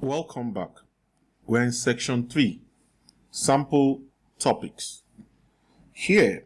Welcome back. We're in section 3, sample topics. Here,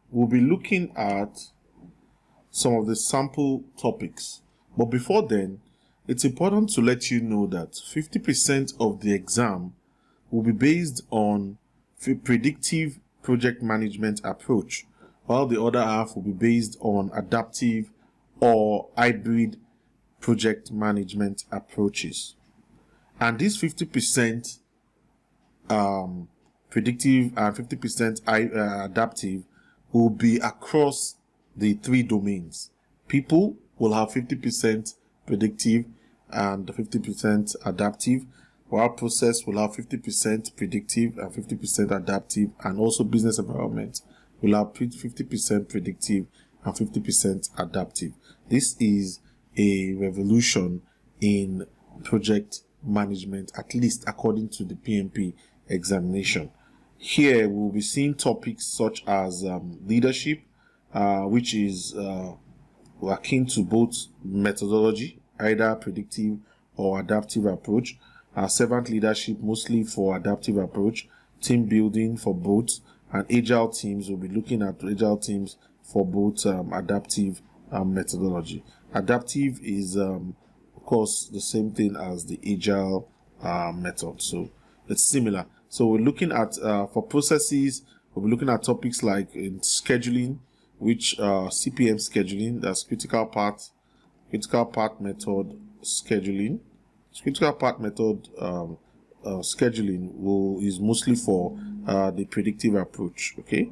we'll be looking at some of the sample topics. But before then, it's important to let you know that 50% of the exam will be based on predictive project management approach, while the other half will be based on adaptive or hybrid project management approaches. And this 50% predictive and 50% adaptive will be across the 3 domains. People will have 50% predictive and 50% adaptive, while process will have 50% predictive and 50% adaptive, and also business environment will have 50% predictive and 50% adaptive. This is a revolution in project management, at least according to the PMP examination. Here we'll be seeing topics such as leadership, which is akin to both methodology, either predictive or adaptive approach, servant leadership mostly for adaptive approach, team building for both, and agile teams. We'll be looking at agile teams for both adaptive methodology. Adaptive is of course the same thing as the agile method, so it's similar. So we're looking at for processes, we'll be looking at topics like in scheduling, which CPM scheduling, that's critical path method scheduling. Critical path method scheduling is mostly for the predictive approach, okay?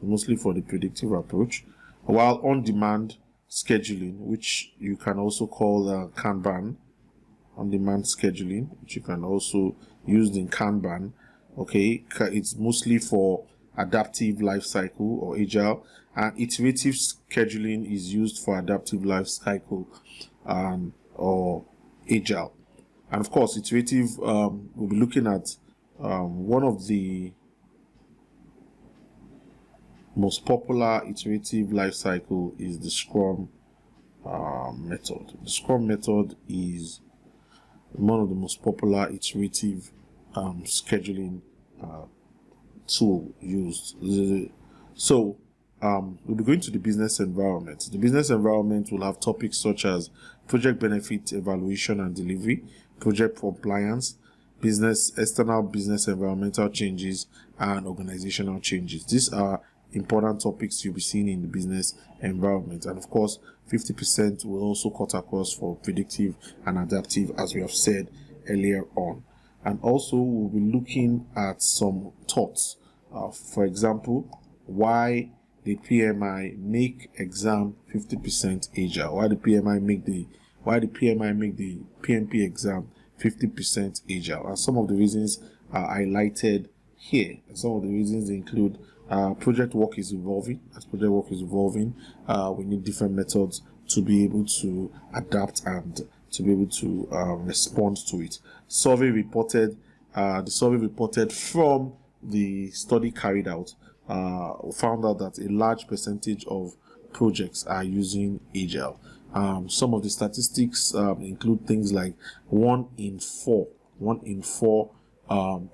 Mostly for the predictive approach, while on-demand scheduling, which you can also call Kanban, on-demand scheduling, which you can also use in Kanban, okay? It's mostly for adaptive life cycle or agile, and iterative scheduling is used for adaptive life cycle or agile. And of course, iterative, we'll be looking at one of the most popular iterative life cycle is the Scrum method. The Scrum method is one of the most popular iterative scheduling tool used. So we'll be going to the business environment. The business environment will have topics such as project benefit evaluation and delivery, project compliance, external business environmental changes, and organizational changes. These are important topics you'll be seeing in the business environment. And of course, 50% will also cut across for predictive and adaptive, as we have said earlier on. And also we'll be looking at some thoughts. For example, why the PMI make exam 50% agile? Why the PMI make the PMP exam 50% agile? And some of the reasons are highlighted here. And some of the reasons include project work is evolving. As project work is evolving, we need different methods to be able to adapt and to be able to respond to it. The survey reported from the study carried out found out that a large percentage of projects are using agile. Some of the statistics include things like 1 in 4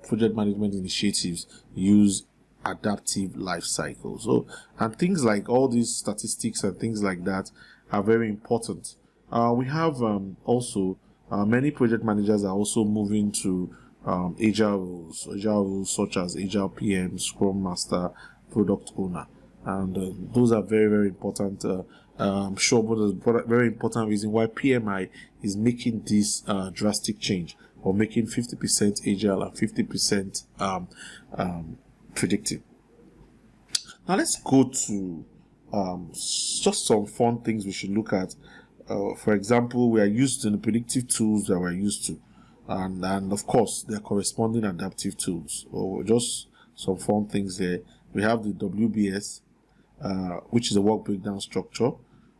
project management initiatives use adaptive life cycle. So, and things like all these statistics and things like that are very important. We have also many project managers are also moving to agile roles such as agile PM, Scrum Master, Product Owner, and those are very, very important. I'm sure, but there's a very important reason why PMI is making this drastic change, or making 50% agile and 50% predictive. Now let's go to just some fun things we should look at. For example, we are used to the predictive tools that we're used to, and of course their corresponding adaptive tools, or just some fun things there. We have the WBS, which is a work breakdown structure,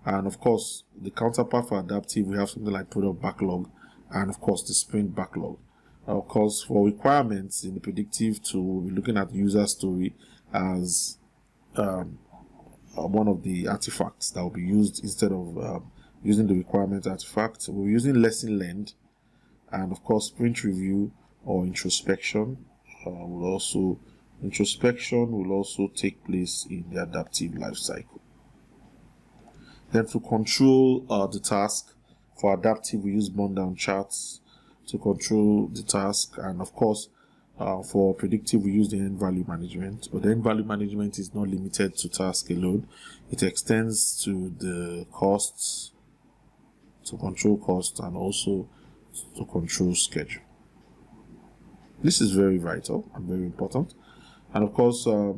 and of course the counterpart for adaptive, we have something like product backlog, and of course the sprint backlog. Of course, for requirements in the predictive tool, we'll be looking at user story as one of the artifacts that will be used instead of using the requirement artifact. We're using lesson learned And of course, sprint review or introspection introspection will also take place in the adaptive life cycle. Then to control the task, for adaptive we use burn down charts to control the task, and of course for predictive we use the end value management. But the end value management is not limited to task alone. It extends to the costs, to control costs, and also to control schedule. This is very vital and very important. And of course, for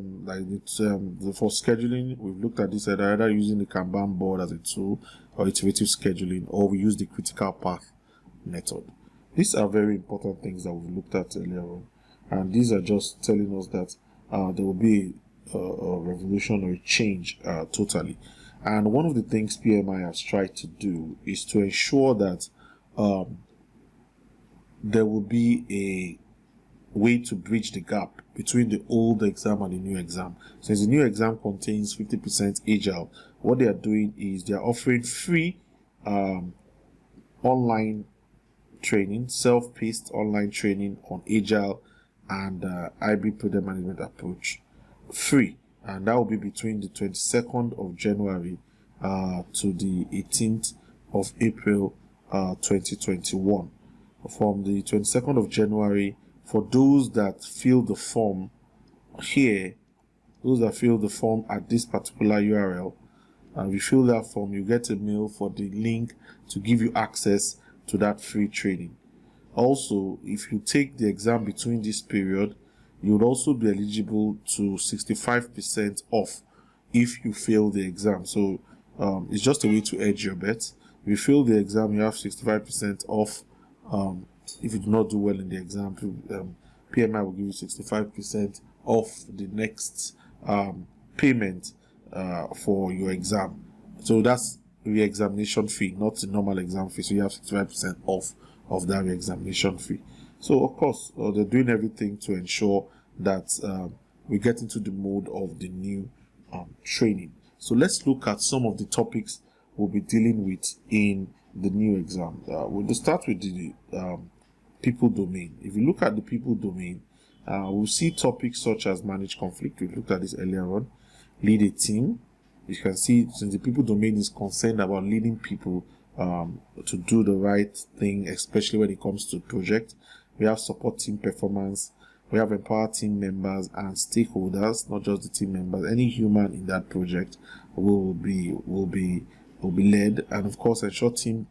scheduling, we've looked at this either using the Kanban board as a tool or iterative scheduling, or we use the critical path method. These are very important things that we've looked at earlier on, and these are just telling us that there will be a revolution or a change totally. And one of the things PMI has tried to do is to ensure that there will be a way to bridge the gap between the old exam and the new exam. Since the new exam contains 50% agile, what they are doing is they are offering free online training, self-paced online training on agile and IB project management approach, free, and that will be between the 22nd of January to the 18th of April 2021. From the 22nd of January, for those that fill the form here, those that fill the form at this particular URL, and you fill that form, you get a mail for the link to give you access to that free training. Also, if you take the exam between this period, you would also be eligible to 65% off if you fail the exam. So it's just a way to edge your bet. If you fail the exam, you have 65% off. If you do not do well in the exam, PMI will give you 65% off the next payment for your exam. So that's re-examination fee, not the normal exam fee. So you have 65% off of that re-examination fee. So of course, they're doing everything to ensure that we get into the mode of the new training. So let's look at some of the topics we'll be dealing with in the new exam. We'll start with the people domain. If you look at the people domain, we'll see topics such as manage conflict. We looked at this earlier on. Lead a team. You can see, since the people domain is concerned about leading people to do the right thing, especially when it comes to project, we have support team performance. We have empower team members and stakeholders, not just the team members. Any human in that project will be led, and of course ensure team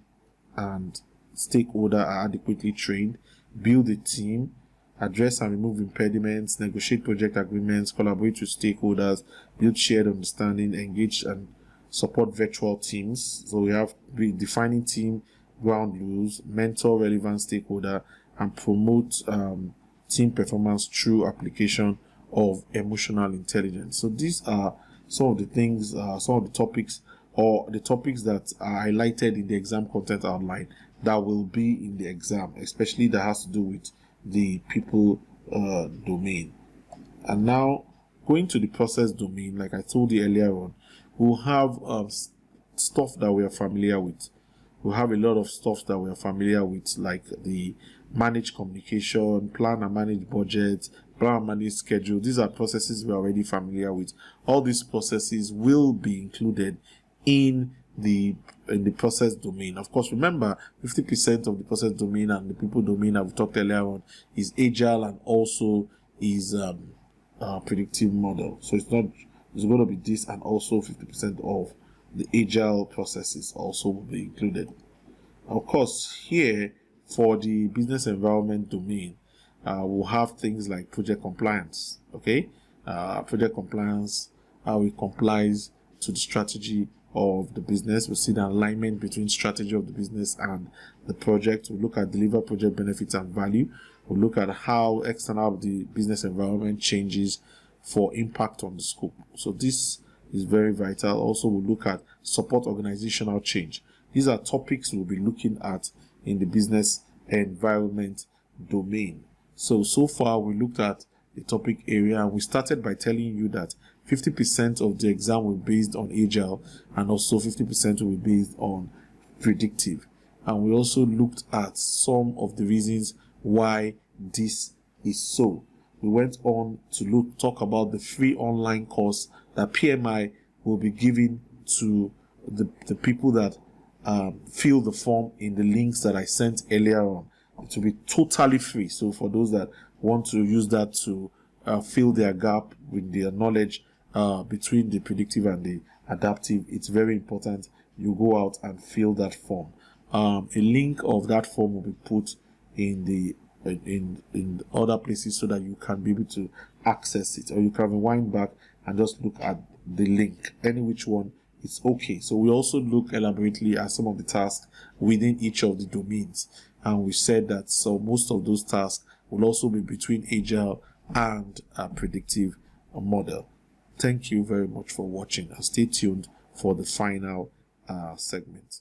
and stakeholder are adequately trained, build a team, address and remove impediments, negotiate project agreements, collaborate with stakeholders, build shared understanding, engage and support virtual teams. So we have defining team ground rules, mentor relevant stakeholder, and promote team performance through application of emotional intelligence. So these are some of the things, some of the topics, or the topics that are highlighted in the exam content outline that will be in the exam, especially that has to do with the people domain. And now going to the process domain, like I told you earlier on, we'll have stuff that we are familiar with. We'll have a lot of stuff that we are familiar with, like the manage communication, plan and manage budget, plan and manage schedule. These are processes we're already familiar with. All these processes will be included in the process domain. Of course, remember 50% of the process domain and the people domain that we talked earlier on is agile and also is predictive model. So it's going to be this, and also 50% of the agile processes also will be included. Of course, here for the business environment domain, we'll have things like project compliance. Okay, project compliance, how it complies to the strategy of the business. We'll see the alignment between strategy of the business and the project. We'll look at deliver project benefits and value. We'll look at how external the business environment changes for impact on the scope. So this is very vital. Also, we'll look at support organizational change. These are topics we'll be looking at in the business environment domain. So far we looked at the topic area, and we started by telling you that 50% of the exam will be based on agile, and also 50% will be based on predictive. and we also looked at some of the reasons why this is so. We went on to talk about the free online course that PMI will be giving to the people that fill the form in the links that I sent earlier on. It will be totally free. So for those that want to use that to fill their gap with their knowledge between the predictive and the adaptive, it's very important you go out and fill that form. A link of that form will be put in the in other places so that you can be able to access it, or you can rewind back and just look at the link. Any which one, it's okay. So we also look elaborately at some of the tasks within each of the domains, and we said that so most of those tasks will also be between agile and a predictive model. Thank you very much for watching, and stay tuned for the final segment.